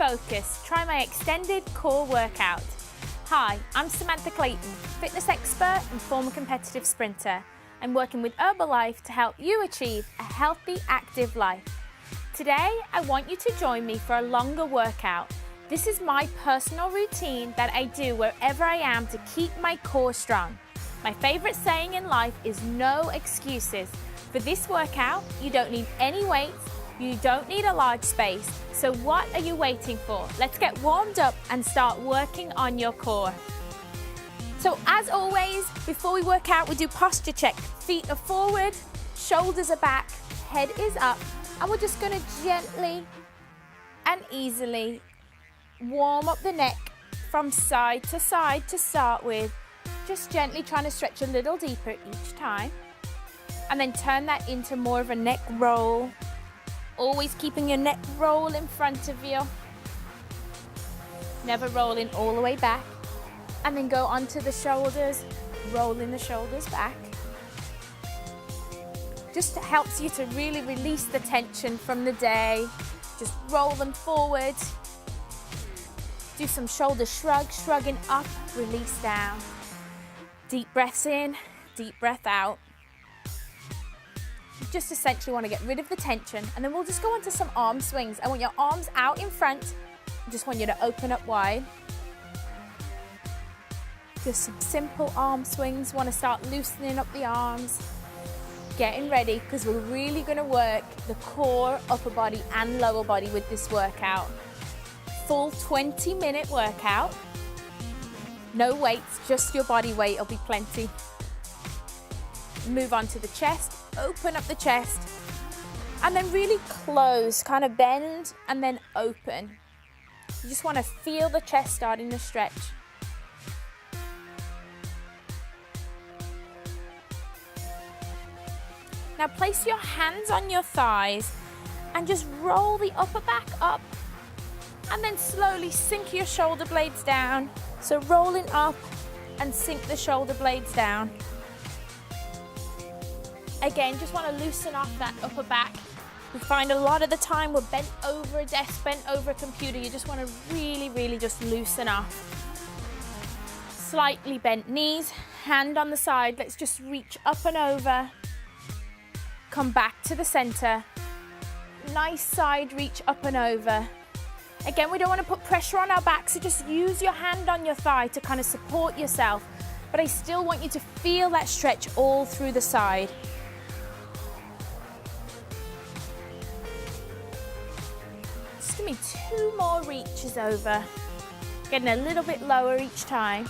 focus, try my extended core workout. Hi, I'm Samantha Clayton, fitness expert and former competitive sprinter. I'm working with Herbalife to help you achieve a healthy, active life. Today, I want you to join me for a longer workout. This is my personal routine that I do wherever I am to keep my core strong. My favorite saying in life is no excuses. For this workout, you don't need any weights, you don't need a large space. So what are you waiting for? Let's get warmed up and start working on your core. So as always, before we work out, we do posture check. Feet are forward, shoulders are back, head is up, and we're just gonna gently and easily warm up the neck from side to start with. Just gently trying to stretch a little deeper each time. And then turn that into more of a neck roll. Always keeping your neck roll in front of you. Never rolling all the way back. And then go onto the shoulders, rolling the shoulders back. Just helps you to really release the tension from the day. Just roll them forward. Do some shoulder shrugs, shrugging up, release down. Deep breaths in, deep breath out. You just essentially want to get rid of the tension, and then we'll just go on to some arm swings. I want your arms out in front. I just want you to open up wide. Just some simple arm swings. Want to start loosening up the arms. Getting ready, because we're really going to work the core, upper body and lower body with this workout. Full 20-minute workout. No weights, just your body weight will be plenty. Move on to the chest, open up the chest, and then really close, kind of bend and then open. You just want to feel the chest starting to stretch. Now place your hands on your thighs and just roll the upper back up, and then slowly sink your shoulder blades down. So rolling up and sink the shoulder blades down. Again, just want to loosen off that upper back. We find a lot of the time we're bent over a desk, bent over a computer. You just want to really just loosen off. Slightly bent knees, hand on the side. Let's just reach up and over. Come back to the center. Nice side reach up and over. Again, we don't want to put pressure on our back, so just use your hand on your thigh to kind of support yourself. But I still want you to feel that stretch all through the side. Just give me 2 more reaches over. Getting a little bit lower each time.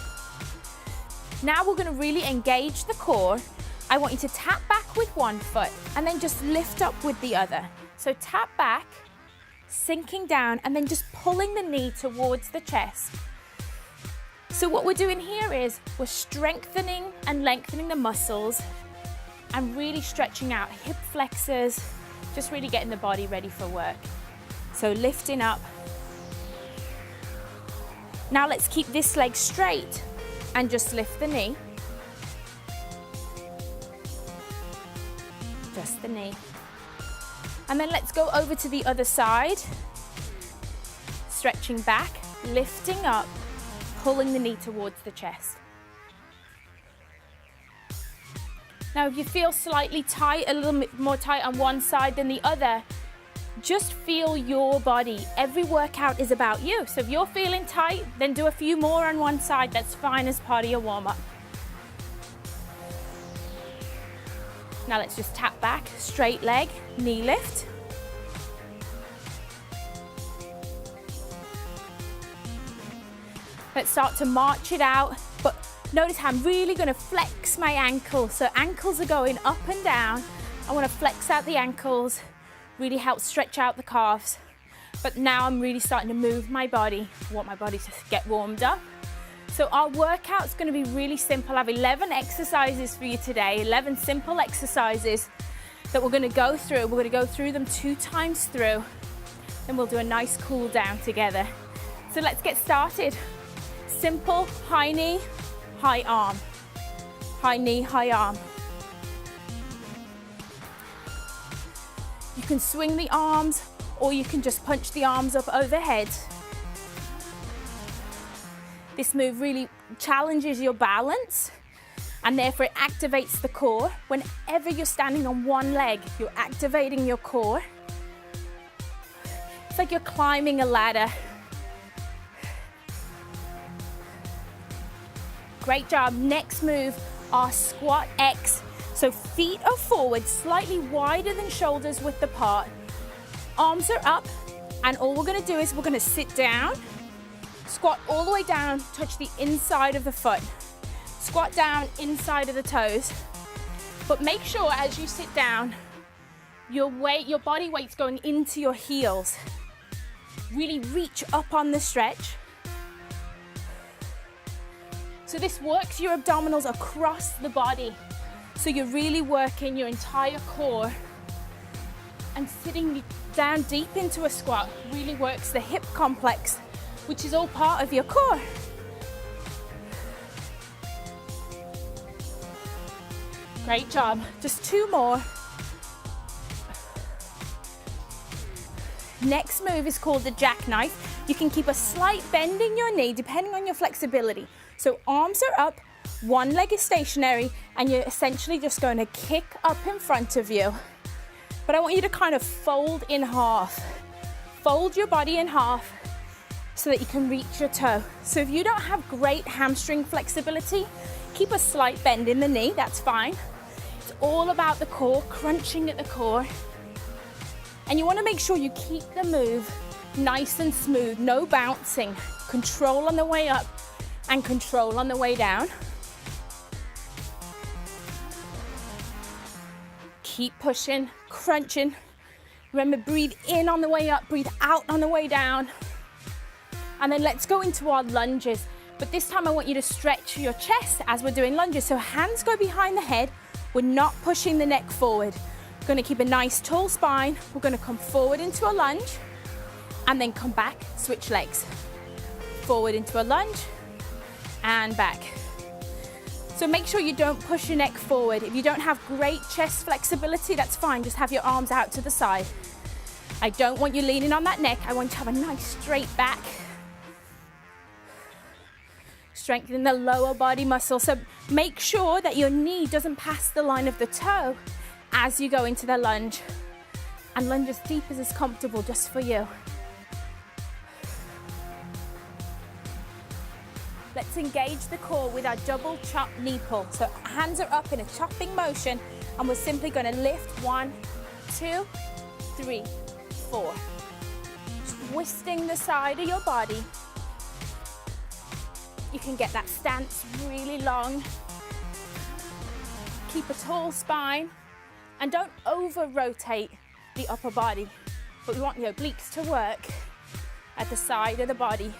Now we're going to really engage the core. I want you to tap back with one foot and then just lift up with the other. So tap back, sinking down, and then just pulling the knee towards the chest. So what we're doing here is we're strengthening and lengthening the muscles and really stretching out hip flexors, just really getting the body ready for work. So lifting up. Now let's keep this leg straight and just lift the knee. Just the knee. And then let's go over to the other side. Stretching back, lifting up, pulling the knee towards the chest. Now if you feel slightly tight, a little bit more tight on one side than the other, just feel your body. Every workout is about you. So if you're feeling tight, then do a few more on one side. That's fine as part of your warm-up. Now let's just tap back, straight leg, knee lift. Let's start to march it out, but notice how I'm really going to flex my ankles. So ankles are going up and down. I want to flex out the ankles, really help stretch out the calves. But now I'm really starting to move my body. I want my body to get warmed up. So our workout's going to be really simple. I have 11 exercises for you today, 11 simple exercises that we're going to go through. We're going to go through them 2 times through, then we'll do a nice cool down together. So let's get started. Simple, high knee, high arm. High knee, high arm. You can swing the arms, or you can just punch the arms up overhead. This move really challenges your balance and therefore it activates the core. Whenever you're standing on one leg, you're activating your core. It's like you're climbing a ladder. Great job. Next move, our squat X. So feet are forward, slightly wider than shoulders width apart. Arms are up, and all we're gonna do is we're gonna sit down, squat all the way down, touch the inside of the foot. Squat down, inside of the toes. But make sure as you sit down, your body weight's going into your heels. Really reach up on the stretch. So this works your abdominals across the body. So you're really working your entire core, and sitting down deep into a squat really works the hip complex, which is all part of your core. Great job. Just 2 more. Next move is called the jackknife. You can keep a slight bend in your knee depending on your flexibility. So arms are up, one leg is stationary, and you're essentially just going to kick up in front of you. But I want you to kind of fold in half. Fold your body in half so that you can reach your toe. So if you don't have great hamstring flexibility, keep a slight bend in the knee, that's fine. It's all about the core, crunching at the core. And you want to make sure you keep the move nice and smooth, no bouncing. Control on the way up and control on the way down. Keep pushing, crunching. Remember, breathe in on the way up, breathe out on the way down. And then let's go into our lunges. But this time I want you to stretch your chest as we're doing lunges. So hands go behind the head. We're not pushing the neck forward. We're going to keep a nice tall spine. We're going to come forward into a lunge and then come back, switch legs. Forward into a lunge and back. So make sure you don't push your neck forward. If you don't have great chest flexibility, that's fine. Just have your arms out to the side. I don't want you leaning on that neck. I want you to have a nice straight back. Strengthen the lower body muscle. So make sure that your knee doesn't pass the line of the toe as you go into the lunge. And lunge as deep as is comfortable just for you. Let's engage the core with our double chop knee pull. So hands are up in a chopping motion, and we're simply going to lift 1, 2, 3, 4. Twisting the side of your body. You can get that stance really long. Keep a tall spine, and don't over rotate the upper body, but we want the obliques to work at the side of the body.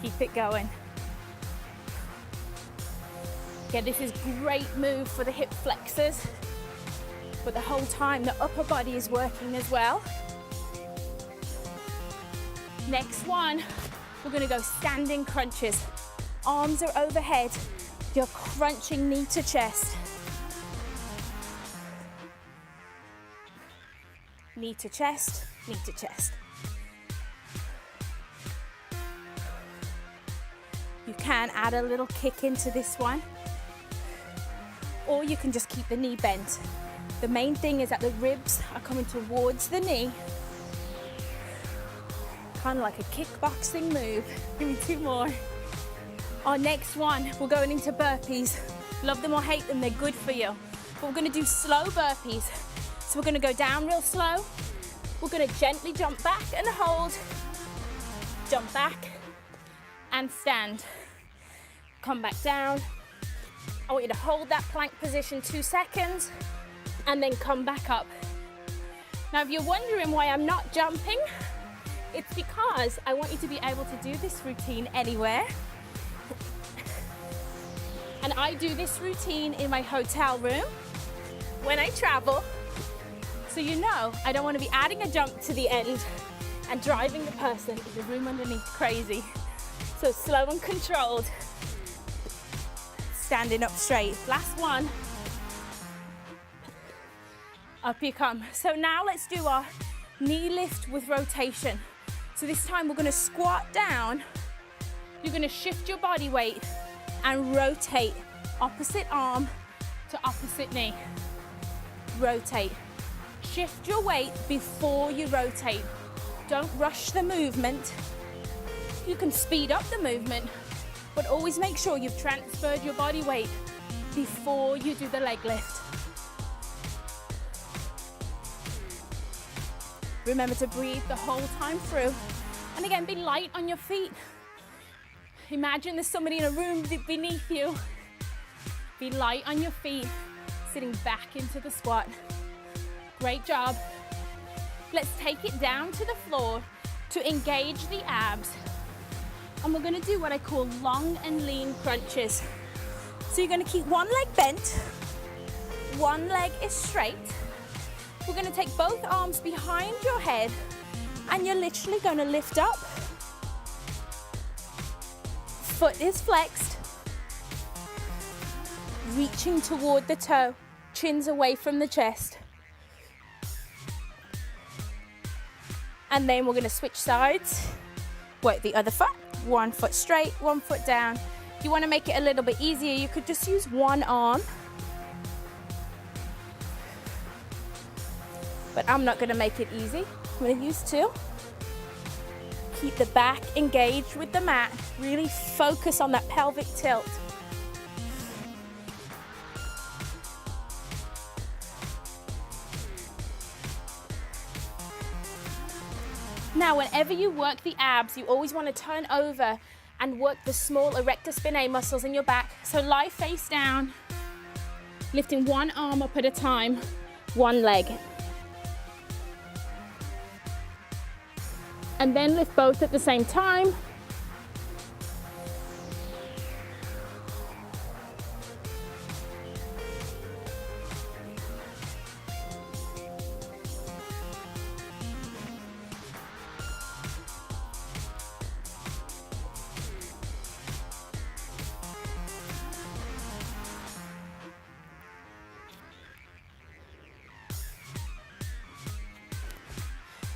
Keep it going. Yeah, this is great move for the hip flexors, but the whole time the upper body is working as well. Next one, we're gonna go standing crunches. Arms are overhead. You're crunching knee to chest. Knee to chest, knee to chest. You can add a little kick into this one, or you can just keep the knee bent. The main thing is that the ribs are coming towards the knee, kind of like a kickboxing move. Give me 2 more. Our next one, we're going into burpees. Love them or hate them, they're good for you. But we're gonna do slow burpees. So we're gonna go down real slow. We're gonna gently jump back and hold. Jump back and stand. Come back down. I want you to hold that plank position 2 seconds and then come back up. Now, if you're wondering why I'm not jumping, it's because I want you to be able to do this routine anywhere. And I do this routine in my hotel room when I travel. So you know, I don't want to be adding a jump to the end and driving the person in the room underneath crazy. So slow and controlled. Standing up straight. Last one. Up you come. So now let's do our knee lift with rotation. So this time we're gonna squat down, you're gonna shift your body weight and rotate opposite arm to opposite knee. Rotate. Shift your weight before you rotate. Don't rush the movement. You can speed up the movement, but always make sure you've transferred your body weight before you do the leg lift. Remember to breathe the whole time through. And again, be light on your feet. Imagine there's somebody in a room beneath you. Be light on your feet, sitting back into the squat. Great job. Let's take it down to the floor to engage the abs. And we're gonna do what I call long and lean crunches. So you're gonna keep one leg bent, one leg is straight. We're gonna take both arms behind your head and you're literally gonna lift up. Foot is flexed. Reaching toward the toe, chins away from the chest. And then we're gonna switch sides. Work the other foot, one foot straight, one foot down. If you wanna make it a little bit easier, you could just use one arm. But I'm not gonna make it easy. I'm gonna use two. Keep the back engaged with the mat. Really focus on that pelvic tilt. Now, whenever you work the abs, you always want to turn over and work the small erector spinae muscles in your back. So lie face down, lifting one arm up at a time, one leg. And then lift both at the same time.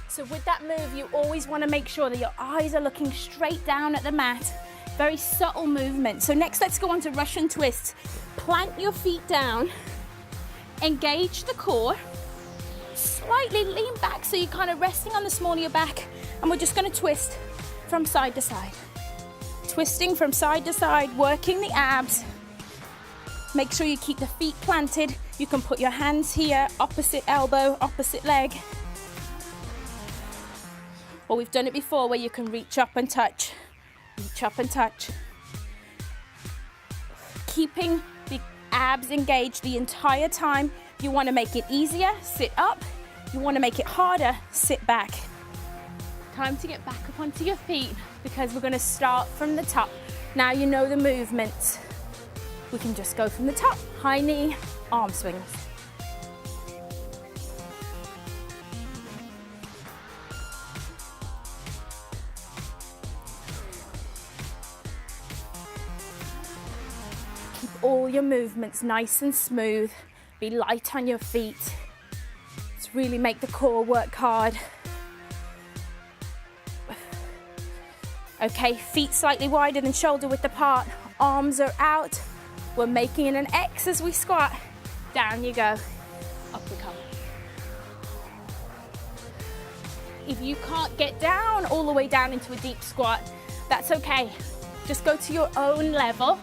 So with that move, you always want to make sure that your eyes are looking straight down at the mat. Very subtle movement. So next, let's go on to Russian twists. Plant your feet down, engage the core, slightly lean back so you're kind of resting on the small of your back, and we're just going to twist from side to side. Twisting from side to side, working the abs. Make sure you keep the feet planted. You can put your hands here, opposite elbow, opposite leg. Or we've done it before where you can reach up and touch. Reach up and touch. Keeping the abs engaged the entire time. If you want to make it easier, sit up. If you want to make it harder, sit back. Time to get back up onto your feet because we're going to start from the top. Now you know the movements. We can just go from the top. High knee, arm swings. All your movements nice and smooth. Be light on your feet. Let's really make the core work hard. Okay, feet slightly wider than shoulder width apart. Arms are out. We're making an X as we squat. Down you go. Up we come. If you can't get down all the way down into a deep squat, that's okay. Just go to your own level.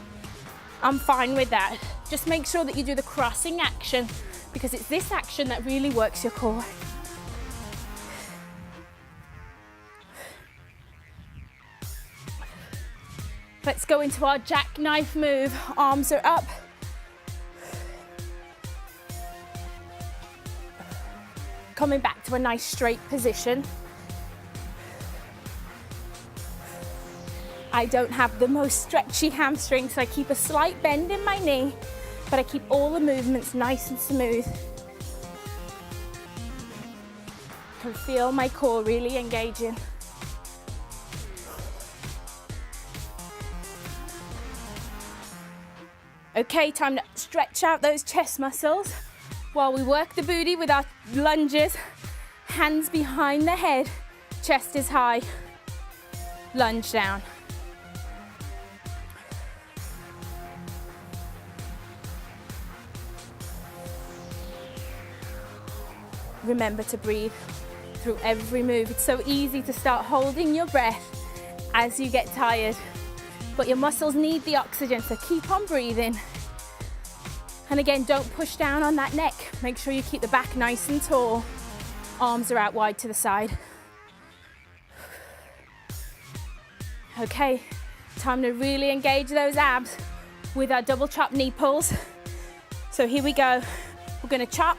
I'm fine with that. Just make sure that you do the crossing action because it's this action that really works your core. Let's go into our jackknife move. Arms are up. Coming back to a nice straight position. I don't have the most stretchy hamstring, so I keep a slight bend in my knee, but I keep all the movements nice and smooth. I can feel my core really engaging. Okay, time to stretch out those chest muscles while we work the booty with our lunges. Hands behind the head, chest is high. Lunge down. Remember to breathe through every move. It's so easy to start holding your breath as you get tired, but your muscles need the oxygen, so keep on breathing. And again, don't push down on that neck. Make sure you keep the back nice and tall. Arms are out wide to the side. Okay, time to really engage those abs with our double chop knee pulls. So here we go. We're gonna chop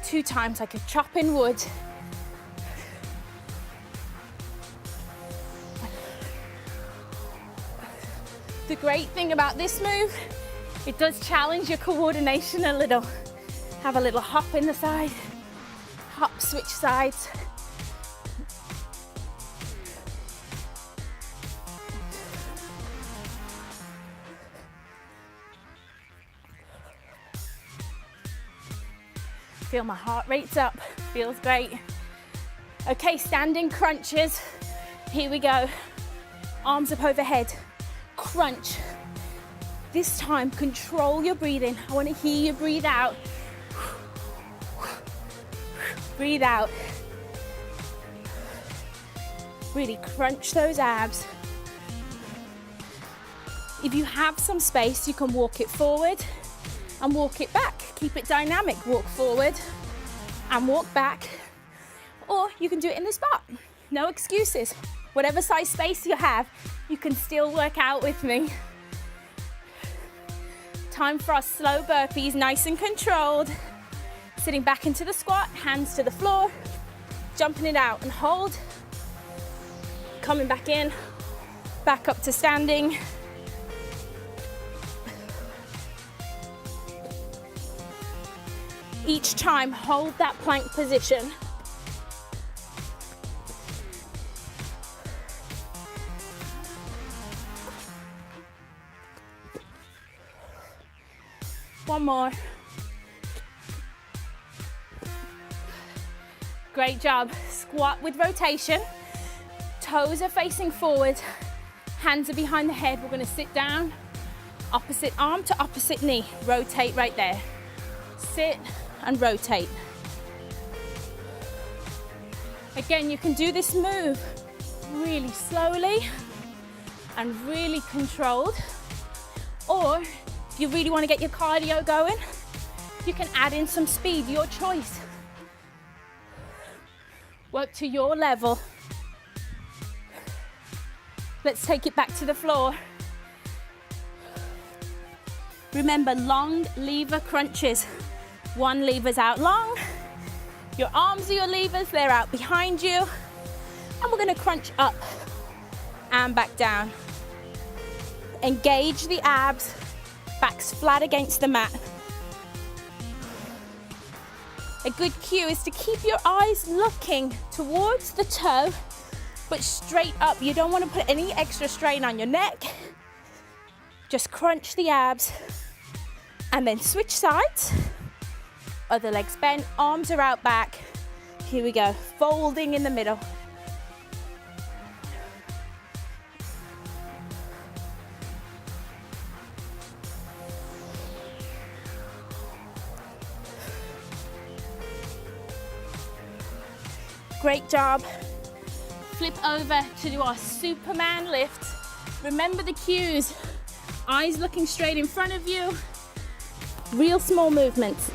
2 times like a chopping wood. The great thing about this move, it does challenge your coordination a little. Have a little hop in the side, hop, switch sides. Feel my heart rate's up, feels great. Okay, standing crunches. Here we go. Arms up overhead, crunch. This time, control your breathing. I want to hear you breathe out. Breathe out. Really crunch those abs. If you have some space, you can walk it forward and walk it back. Keep it dynamic. Walk forward and walk back. Or you can do it in the spot. No excuses. Whatever size space you have, you can still work out with me. Time for our slow burpees, nice and controlled. Sitting back into the squat, hands to the floor, jumping it out and hold. Coming back in, back up to standing. Each time, hold that plank position. One more. Great job. Squat with rotation. Toes are facing forward. Hands are behind the head. We're going to sit down. Opposite arm to opposite knee. Rotate right there. Sit and rotate. Again, you can do this move really slowly and really controlled. Or if you really want to get your cardio going, you can add in some speed, your choice. Work to your level. Let's take it back to the floor. Remember, long lever crunches. One lever's out long. Your arms are your levers, they're out behind you. And we're gonna crunch up and back down. Engage the abs, backs flat against the mat. A good cue is to keep your eyes looking towards the toe, but straight up. You don't want to put any extra strain on your neck. Just crunch the abs and then switch sides. Other legs bent, arms are out back. Here we go, folding in the middle. Great job. Flip over to do our Superman lift. Remember the cues. Eyes looking straight in front of you. Real small movements.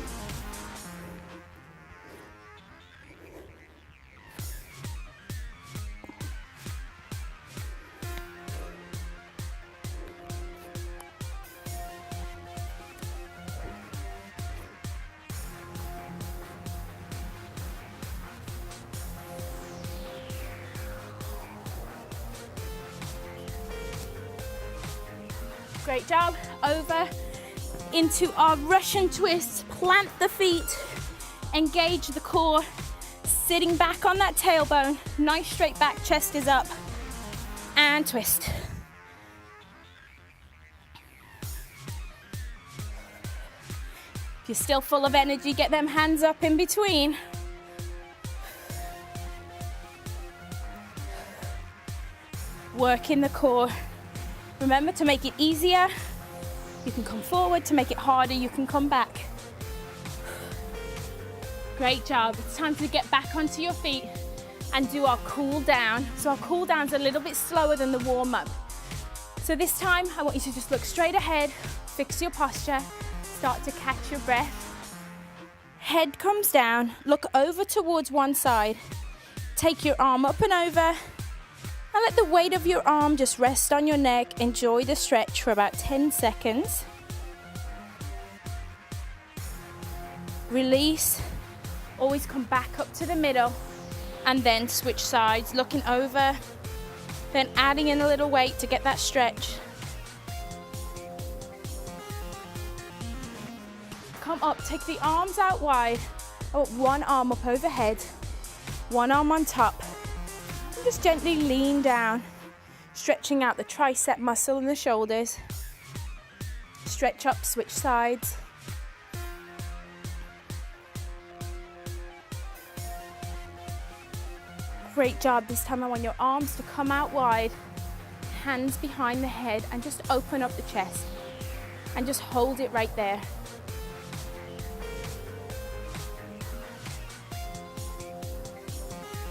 Great job. Over into our Russian twist. Plant the feet, engage the core, sitting back on that tailbone. Nice straight back, chest is up, and twist. If you're still full of energy, get them hands up in between. working the core. Remember to make it easier, you can come forward. To make it harder, you can come back. Great job. It's time to get back onto your feet and do our cool down. So our cool down's a little bit slower than the warm up. So this time, I want you to just look straight ahead, fix your posture, start to catch your breath. Head comes down, look over towards one side. Take your arm up and over, and let the weight of your arm just rest on your neck. Enjoy the stretch for about 10 seconds. Release. Always come back up to the middle, and then switch sides, looking over, then adding in a little weight to get that stretch. Come up, take the arms out wide. I want one arm up overhead, one arm on top. And just gently lean down, stretching out the tricep muscle and the shoulders. Stretch up, switch sides. Great job. This time I want your arms to come out wide, hands behind the head, and just open up the chest. And just hold it right there.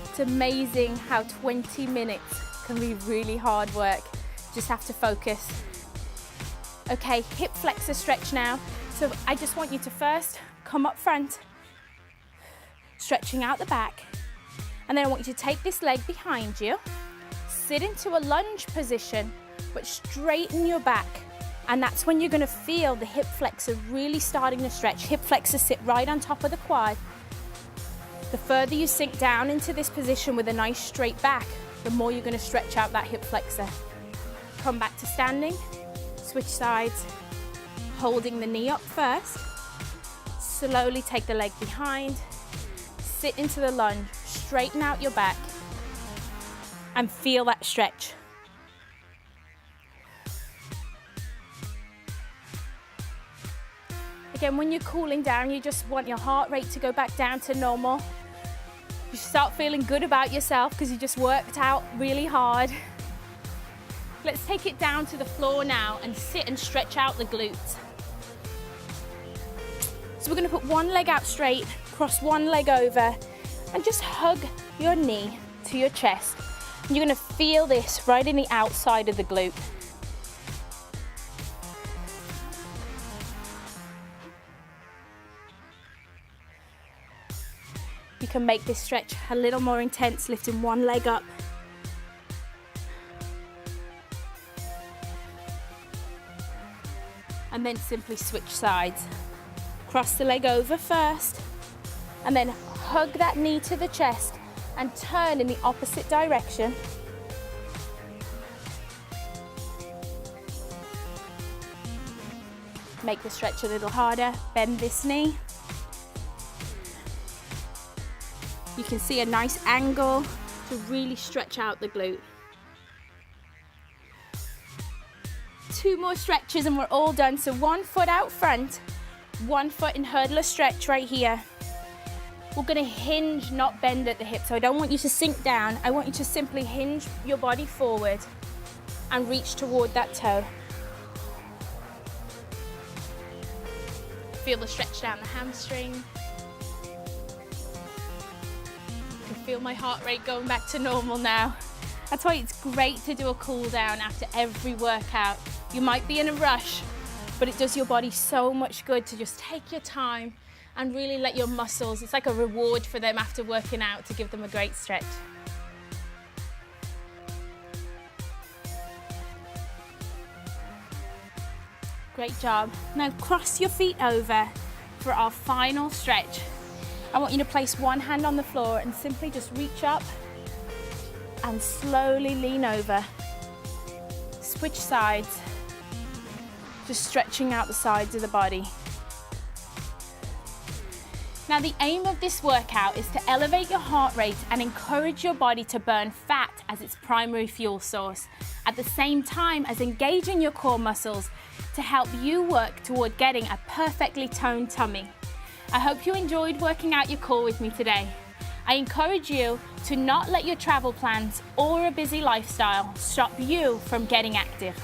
It's amazing how 20 minutes can be really hard work. Just have to focus. Okay, hip flexor stretch now. So I just want you to first come up front, stretching out the back. And then I want you to take this leg behind you, sit into a lunge position, but straighten your back. And that's when you're gonna feel the hip flexor really starting to stretch. Hip flexor sit right on top of the quad. The further you sink down into this position with a nice straight back, the more you're gonna stretch out that hip flexor. Come back to standing, switch sides, holding the knee up first. Slowly take the leg behind, sit into the lunge, straighten out your back, and feel that stretch. Again, when you're cooling down, you just want your heart rate to go back down to normal. You start feeling good about yourself because you just worked out really hard. Let's take it down to the floor now and sit and stretch out the glutes. So we're going to put one leg out straight, cross one leg over, and just hug your knee to your chest. And you're going to feel this right in the outside of the glute. You can make this stretch a little more intense, lifting one leg up. And then simply switch sides. Cross the leg over first, and then hug that knee to the chest and turn in the opposite direction. Make the stretch a little harder, bend this knee. You can see a nice angle to really stretch out the glute. 2 more stretches and we're all done. So 1 foot out front, 1 foot in hurdler stretch right here. We're gonna hinge, not bend at the hip. So I don't want you to sink down. I want you to simply hinge your body forward and reach toward that toe. Feel the stretch down the hamstring. Feel my heart rate going back to normal now. That's why it's great to do a cool down after every workout. You might be in a rush, but it does your body so much good to just take your time and really let your muscles, it's like a reward for them after working out to give them a great stretch. Great job. Now cross your feet over for our final stretch. I want you to place one hand on the floor and simply just reach up and slowly lean over. Switch sides, just stretching out the sides of the body. Now the aim of this workout is to elevate your heart rate and encourage your body to burn fat as its primary fuel source, at the same time as engaging your core muscles to help you work toward getting a perfectly toned tummy. I hope you enjoyed working out your core with me today. I encourage you to not let your travel plans or a busy lifestyle stop you from getting active.